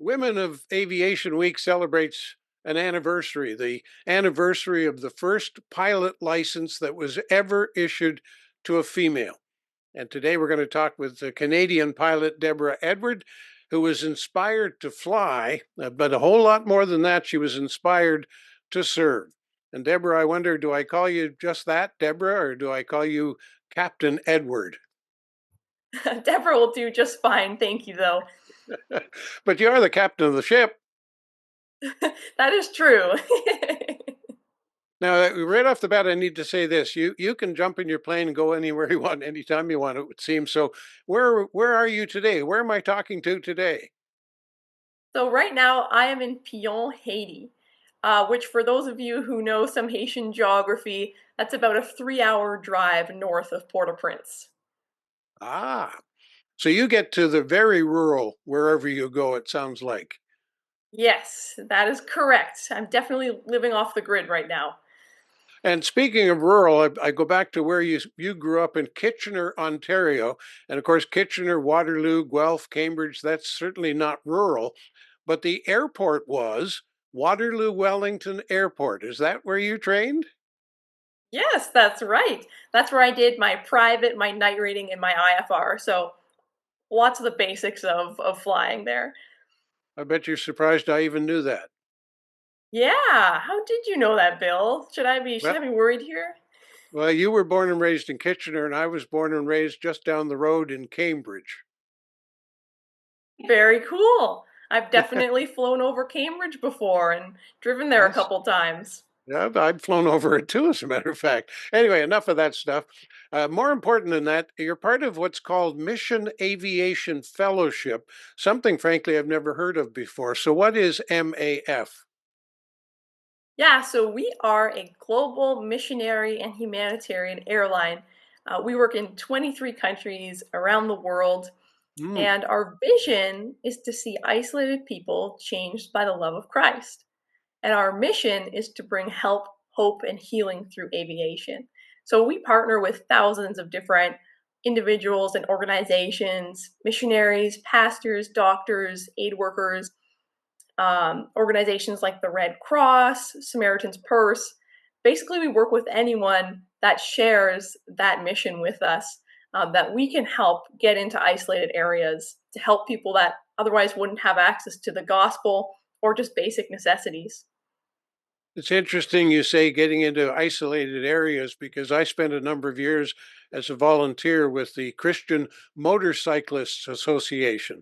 Women of Aviation Week celebrates an anniversary, the anniversary of the first pilot license that was ever issued to a female. And today we're going to talk with the Canadian pilot Deborah Edward, who was inspired to fly, but a whole lot more than that, she was inspired to serve. And Deborah, I wonder, do I call you just that, Deborah, or do I call you Captain Edward? Deborah will do just fine, thank you, though. But you are the captain of the ship. That is true. Now, right off the bat, I need to say this: you can jump in your plane and go anywhere you want, anytime you want. It would seem so. Where are you today? Where am I talking to today? So right now, I am in Pion, Haiti, which for those of you who know some Haitian geography, that's about a 3-hour drive north of Port-au-Prince. Ah, so you get to the very rural wherever you go. It sounds like. Yes, that is correct. I'm definitely living off the grid right now. And speaking of rural, I go back to where you grew up in Kitchener, Ontario, and of course Kitchener, Waterloo, Guelph, Cambridge. That's certainly not rural, but the airport was Waterloo Wellington Airport. Is that where you trained? Yes, that's right. That's where I did my private, my night rating, and my IFR. So lots of the basics of flying there. I bet you're surprised I even knew that. Yeah, how did you know that, Bill? Should Well, I be worried here? well, you were born and raised in Kitchener, and I was born and raised just down the road in Cambridge. Very cool. I've definitely flown over Cambridge before and driven there a Yes. couple times. Yeah, I've flown over it too, as a matter of fact. Anyway, enough of that stuff. More important than that, you're part of what's called Mission Aviation Fellowship, something, frankly, I've never heard of before. So, what is MAF? Yeah, so we are a global missionary and humanitarian airline. We work in 23 countries around the world, Hmm. and our vision is to see isolated people changed by the love of Christ. And our mission is to bring help, hope, and healing through aviation. So we partner with thousands of different individuals and organizations, missionaries, pastors, doctors, aid workers, organizations like the Red Cross, Samaritan's Purse. Basically, we work with anyone that shares that mission with us, that we can help get into isolated areas to help people that otherwise wouldn't have access to the gospel or just basic necessities. It's interesting you say getting into isolated areas because I spent a number of years as a volunteer with the Christian Motorcyclists Association.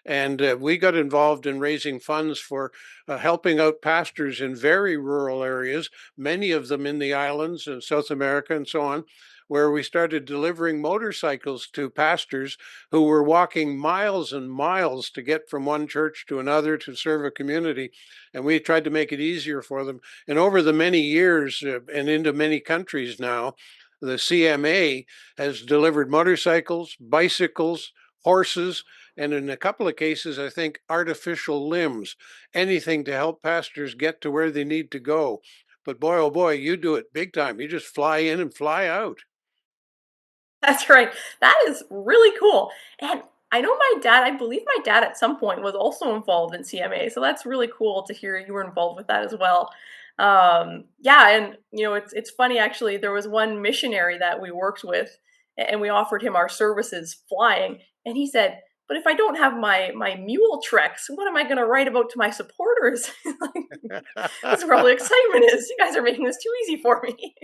And we got involved in raising funds for helping out pastors in very rural areas, many of them in the islands and South America and so on, where we started delivering motorcycles to pastors who were walking miles and miles to get from one church to another to serve a community. And we tried to make it easier for them. And over the many years and into many countries now, the CMA has delivered motorcycles, bicycles, horses, and in a couple of cases, I think artificial limbs, anything to help pastors get to where they need to go. But boy, oh boy, you do it big time. You just fly in and fly out. That's right. That is really cool. And I know my dad, I believe my dad at some point was also involved in CMA. So that's really cool to hear you were involved with that as well. Yeah, and it's funny actually. There was one missionary that we worked with, and we offered him our services flying, and he said, "But if I don't have my mule treks, what am I going to write about to my supporters?" Like, that's where all the excitement is. You guys are making this too easy for me.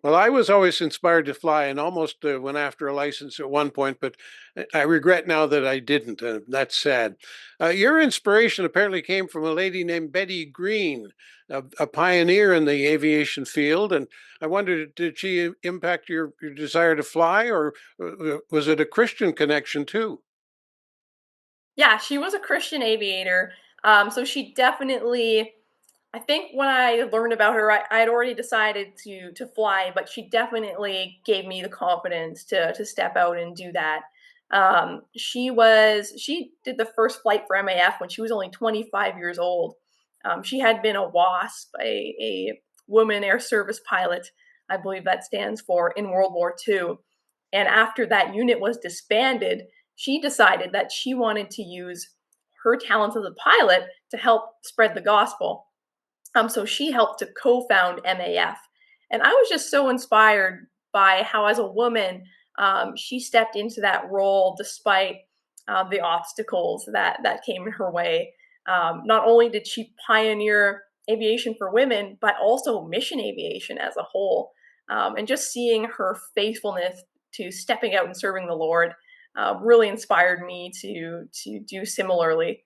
Well, I was always inspired to fly and almost went after a license at one point, but I regret now that I didn't. That's sad. Your inspiration apparently came from a lady named Betty Green, a pioneer in the aviation field. And I wondered, did she impact your desire to fly, or was it a Christian connection too? Yeah, she was a Christian aviator. So she definitely, I think when I learned about her, I had already decided to fly, but she definitely gave me the confidence to step out and do that. She did the first flight for MAF when she was only 25 years old. She had been a WASP, a woman air service pilot, I believe that stands for, in World War II. And after that unit was disbanded, she decided that she wanted to use her talents as a pilot to help spread the gospel. So she helped to co-found MAF, and I was just so inspired by how, as a woman, she stepped into that role despite the obstacles that came in her way. Not only did she pioneer aviation for women, but also mission aviation as a whole. And just seeing her faithfulness to stepping out and serving the Lord really inspired me to do similarly.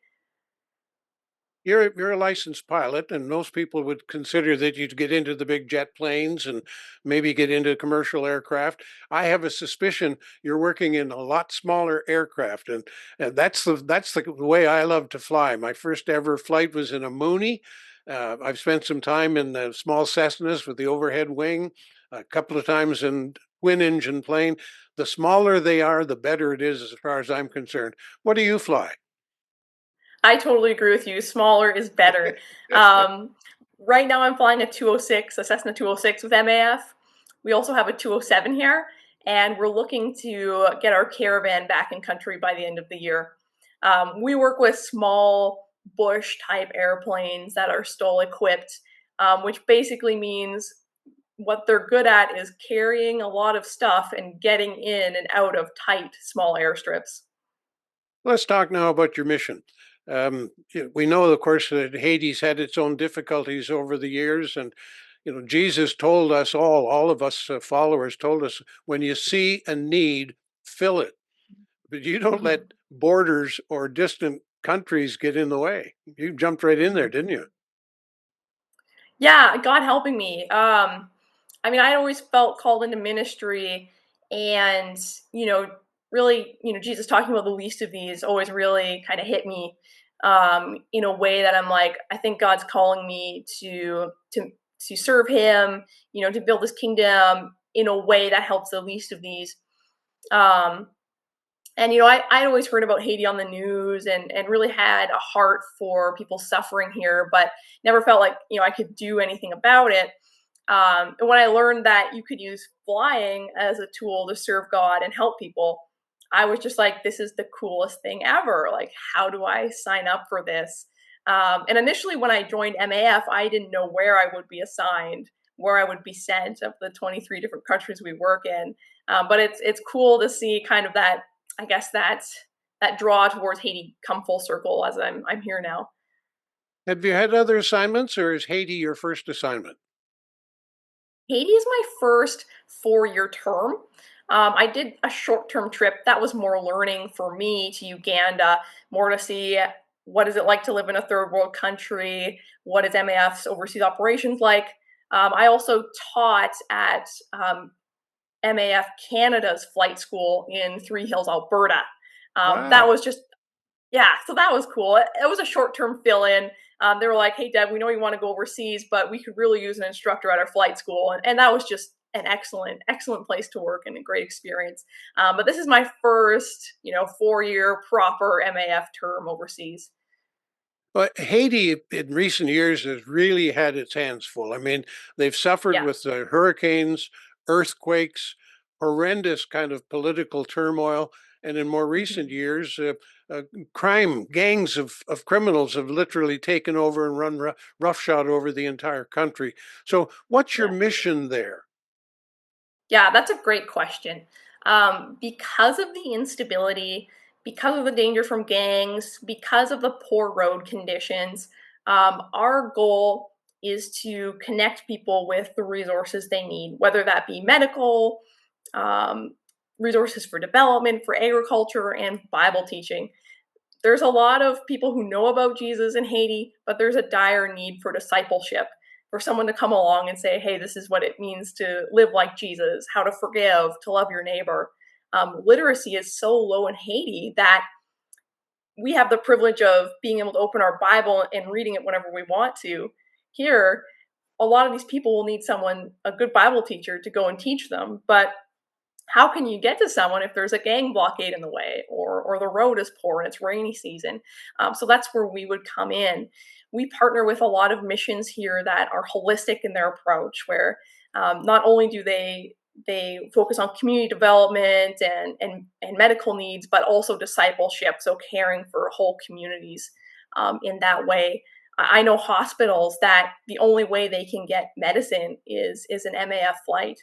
You're a licensed pilot, and most people would consider that you'd get into the big jet planes and maybe get into commercial aircraft. I have a suspicion you're working in a lot smaller aircraft, and that's the way I love to fly. My first ever flight was in a Mooney. I've spent some time in the small Cessnas with the overhead wing, a couple of times in twin engine plane. The smaller they are, the better it is as far as I'm concerned. What do you fly? I totally agree with you. Smaller is better. Um, right now, I'm flying a 206, a Cessna 206 with MAF. We also have a 207 here, and we're looking to get our Caravan back in country by the end of the year. We work with small bush type airplanes that are STOL equipped, which basically means what they're good at is carrying a lot of stuff and getting in and out of tight, small airstrips. Let's talk now about your mission. We know, of course, that Haiti's had its own difficulties over the years, and Jesus told us all of us followers, told us when you see a need, fill it. But you don't let borders or distant countries get in the way. You jumped right in there, didn't you? Yeah, God helping me. I mean, I always felt called into ministry, and you know, really, Jesus talking about the least of these always really kind of hit me in a way that I'm like, I think God's calling me to serve Him, to build His kingdom in a way that helps the least of these. Um, and I'd always heard about Haiti on the news and really had a heart for people suffering here, but never felt like I could do anything about it. And when I learned that you could use flying as a tool to serve God and help people, I was just like, this is the coolest thing ever. Like, how do I sign up for this? And initially, when I joined MAF, I didn't know where I would be assigned, where I would be sent of the 23 different countries we work in. But it's cool to see kind of that, I guess that draw towards Haiti come full circle as I'm here now. Have you had other assignments, or is Haiti your first assignment? Haiti is my first 4-year term. I did a short-term trip that was more learning for me to Uganda, more to see what is it like to live in a third world country, what is MAF's overseas operations like. I also taught at MAF Canada's flight school in Three Hills, Alberta. That Wow. was just Yeah, so that was cool. It was a short-term fill-in. They were like, "Hey, Deb, we know you want to go overseas, but we could really use an instructor at our flight school," and that was just an excellent, excellent place to work and a great experience. But this is my first, 4-year proper MAF term overseas. But Haiti in recent years has really had its hands full. I mean, they've suffered Yeah. with hurricanes, earthquakes, horrendous kind of political turmoil, and in more recent Mhm. years, uh, crime gangs of criminals have literally taken over and run roughshod over the entire country. So, what's your Yeah. mission there? Yeah, that's a great question. Because of the instability, because of the danger from gangs, because of the poor road conditions, our goal is to connect people with the resources they need, whether that be medical, um, resources for development, for agriculture, and Bible teaching. There's a lot of people who know about Jesus in Haiti, but there's a dire need for discipleship, for someone to come along and say, hey, this is what it means to live like Jesus, how to forgive, to love your neighbor. Literacy is so low in Haiti that we have the privilege of being able to open our Bible and reading it whenever we want to. Here, a lot of these people will need someone, a good Bible teacher, to go and teach them. But how can you get to someone if there's a gang blockade in the way or the road is poor and it's rainy season? So that's where we would come in. We partner with a lot of missions here that are holistic in their approach, where not only do they focus on community development and medical needs, but also discipleship, so caring for whole communities. in that way. I know hospitals that the only way they can get medicine is an MAF flight.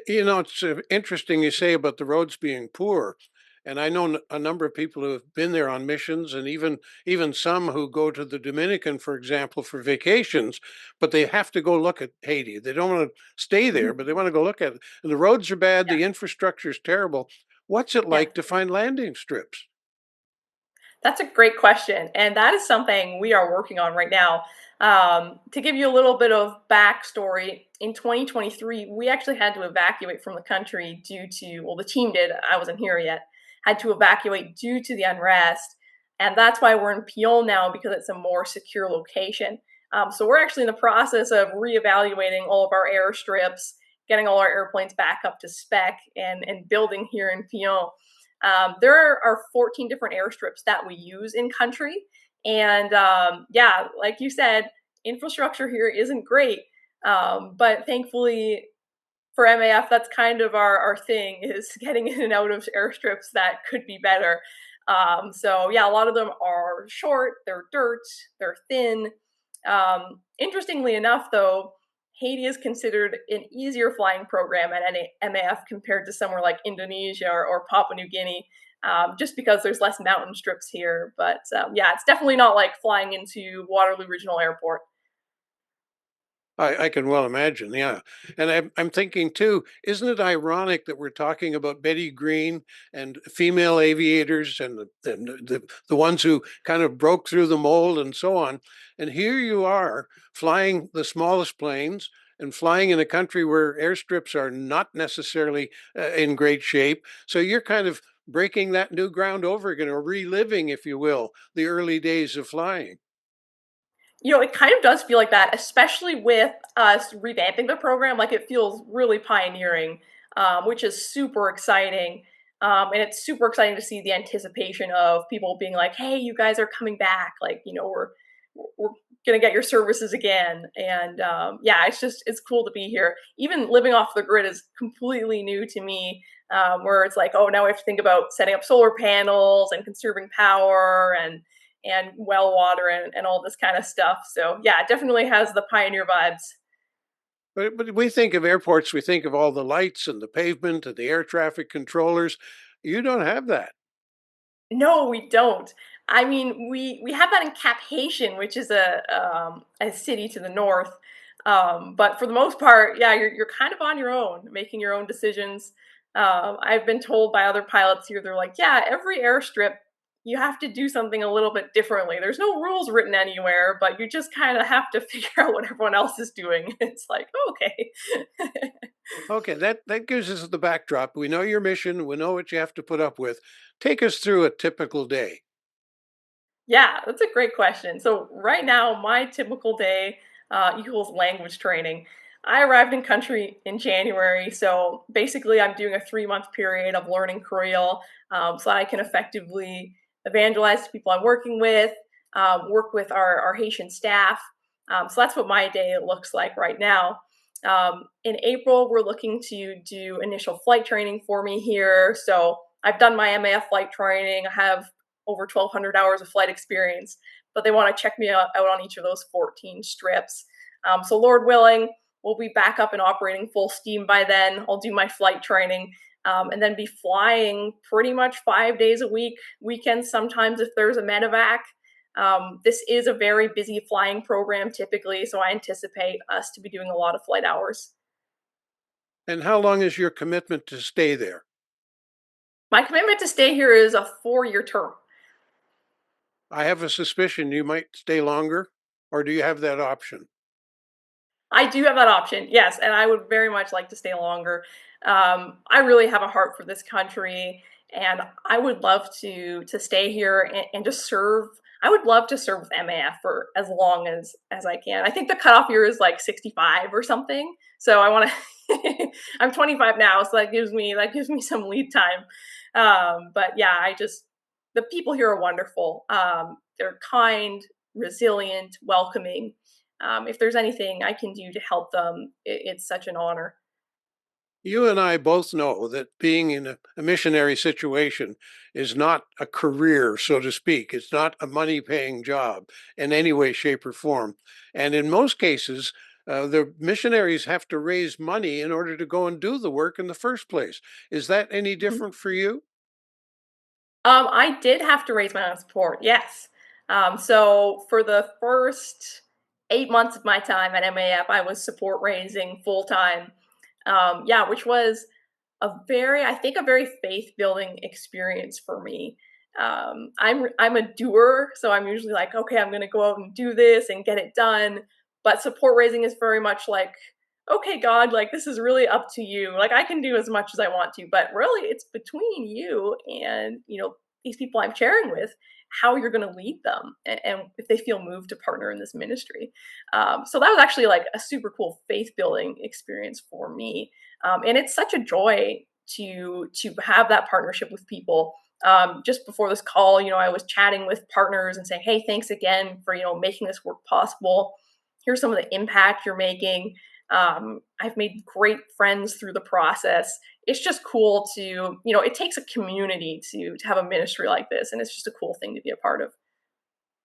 You know, it's interesting you say about the roads being poor. And I know a number of people who have been there on missions, and even some who go to the Dominican, for example, for vacations, but they have to go look at Haiti. They don't want to stay there, Mhm. but they want to go look at it. And the roads are bad, Yeah, the infrastructure is terrible. What's it yeah. like to find landing strips? That's a great question, and that is something we are working on right now. To give you a little bit of backstory, in 2023, we actually had to evacuate from the country due to, well, the team did, I wasn't here yet, had to evacuate due to the unrest. And that's why we're in Pion now because it's a more secure location. So we're actually in the process of reevaluating all of our airstrips, getting all our airplanes back up to spec, and building here in Pion. There are 14 different airstrips that we use in country. And yeah, like you said, infrastructure here isn't great. But thankfully for MAF, that's kind of our thing is getting in and out of airstrips that could be better. So yeah, a lot of them are short, they're dirt, they're thin. Interestingly enough, though, Haiti is considered an easier flying program at any MAF compared to somewhere like Indonesia or Papua New Guinea, just because there's less mountain strips here. But yeah, it's definitely not like flying into Waterloo Regional Airport. I can well imagine, yeah. And I'm thinking too, isn't it ironic that we're talking about Betty Green and female aviators and the ones who kind of broke through the mold and so on. And here you are flying the smallest planes and flying in a country where airstrips are not necessarily in great shape. So you're kind of breaking that new ground over again, or reliving, if you will, the early days of flying. You know, it kind of does feel like that, especially with us revamping the program. Like it feels really pioneering, which is super exciting. And it's super exciting to see the anticipation of people being like, "Hey, you guys are coming back! Like, we're gonna get your services again." And yeah, it's cool to be here. Even living off the grid is completely new to me. Where it's like, oh, now we have to think about setting up solar panels and conserving power and well water and all this kind of stuff. So yeah, it definitely has the pioneer vibes. But we think of airports, we think of all the lights and the pavement and the air traffic controllers. You don't have that. No, we don't. I mean, we have that in Cap Haitian, which is a city to the north. But for the most part, yeah, you're kind of on your own, making your own decisions. I've been told by other pilots here, they're like, yeah, every airstrip you have to do something a little bit differently. There's no rules written anywhere, but you just kind of have to figure out what everyone else is doing. It's like, oh, okay. Okay, that gives us the backdrop. We know your mission, we know what you have to put up with. Take us through a typical day. Yeah, that's a great question. So right now, my typical day equals language training. I arrived in country in January, so basically, I'm doing a 3 month period of learning Creole, so I can effectively evangelize to people I'm working with, work with our Haitian staff. So that's what my day looks like right now. In April, we're looking to do initial flight training for me here. So I've done my MAF flight training. I have over 1,200 hours of flight experience, but they want to check me out on each of those 14 strips. So, Lord willing, we'll be back up and operating full steam by then. I'll do my flight training and then be flying pretty much 5 days a week, weekends sometimes if there's a medevac. This is a very busy flying program typically, so I anticipate us to be doing a lot of flight hours. And how long is your commitment to stay there? My commitment to stay here is a 4 year term. I have a suspicion you might stay longer, or do you have that option? I do have that option, yes, and I would very much like to stay longer. I really have a heart for this country, and I would love to stay here and just serve. I would love to serve with MAF for as long as I can. I think the cutoff year is like 65 or something. So I want to. I'm 25 now, so that gives me some lead time. But yeah, the people here are wonderful. They're kind, resilient, welcoming. If there's anything I can do to help them, it's such an honor. You and I both know that being in a missionary situation is not a career, so to speak. It's not a money paying job in any way, shape, or form. And in most cases, the missionaries have to raise money in order to go and do the work in the first place. Is that any different for you? I did have to raise my own support, yes. So for the first 8 months of my time at MAF, I was support raising full time. Yeah, which was I think a very faith building experience for me. I'm a doer, so I'm usually like, okay, I'm gonna go out and do this and get it done. But support raising is very much like, okay, God, like this is really up to you. Like I can do as much as I want to, but really it's between you and these people I'm sharing with how you're going to lead them and if they feel moved to partner in this ministry. So that was actually like a super cool faith building experience for me, and it's such a joy to have that partnership with people. Just before this call, I was chatting with partners and saying, "Hey, thanks again for making this work possible. Here's some of the impact you're making." I've made great friends through the process. It's just cool to it takes a community to have a ministry like this, and it's just a cool thing to be a part of.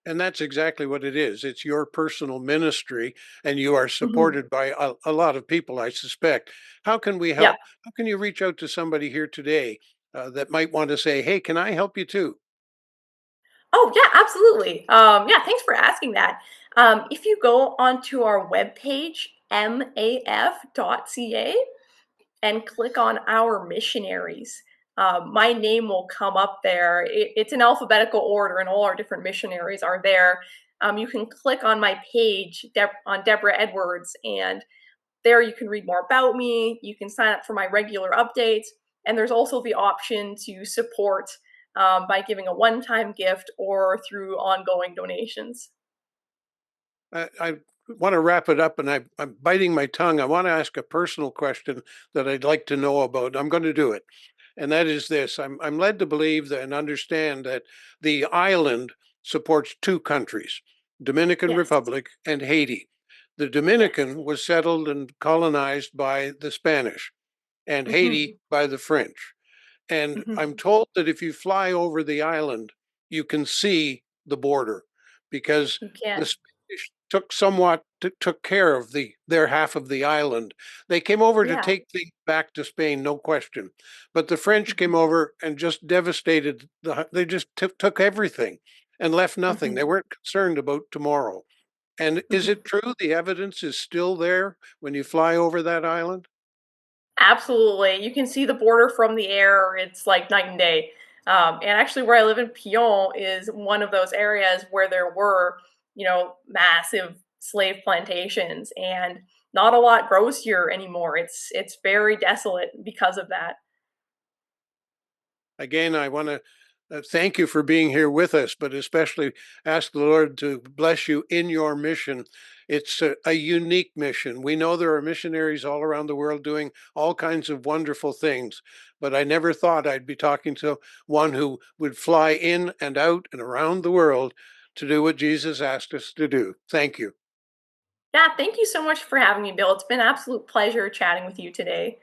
And that's exactly what it is. It's your personal ministry, and you are Mhm. supported by a lot of people, I suspect. How can we Yeah. help? How can you reach out to somebody here today that might want to say, hey, can I help you too? Oh, yeah, absolutely. Yeah, thanks for asking that. If you go onto our webpage, maf.ca, and click on our missionaries, my name will come up there. It's in alphabetical order, and all our different missionaries are there. You can click on my page on Deborah Edwards, and there you can read more about me. You can sign up for my regular updates. And there's also the option to support by giving a one time gift or through ongoing donations. I want to wrap it up, and I'm biting my tongue. I want to ask a personal question that I'd like to know about. I'm going to do it. And that is this: I'm led to believe that and understand that the island supports two countries, Dominican Yes, Republic and Haiti. The yes. Dominican was settled and colonized by the Spanish, and Hmm. Haiti by the French. And Hmm. I'm told that if you fly over the island, you can see the border because You the can. Spanish took care of their half of the island. They came over to Yeah. take things back to Spain, no question. But the French came Hmm. over and just devastated they just took everything and left nothing. They Hmm. weren't concerned about tomorrow. And is Hmm. it true the evidence is still there when you fly over that island? Absolutely. You can see the border from the air. It's like night and day. And actually, where I live in Pion is one of those areas where there were, massive slave plantations, and not a lot grows here anymore. It's very desolate because of that. Again, I want to thank you for being here with us, but especially ask the Lord to bless you in your mission. It's a unique mission. We know there are missionaries all around the world doing all kinds of wonderful things, but I never thought I'd be talking to one who would fly in and out and around the world to do what Jesus asked us to do. Thank you. Yeah, thank you so much for having me, Bill. It's been an absolute pleasure chatting with you today.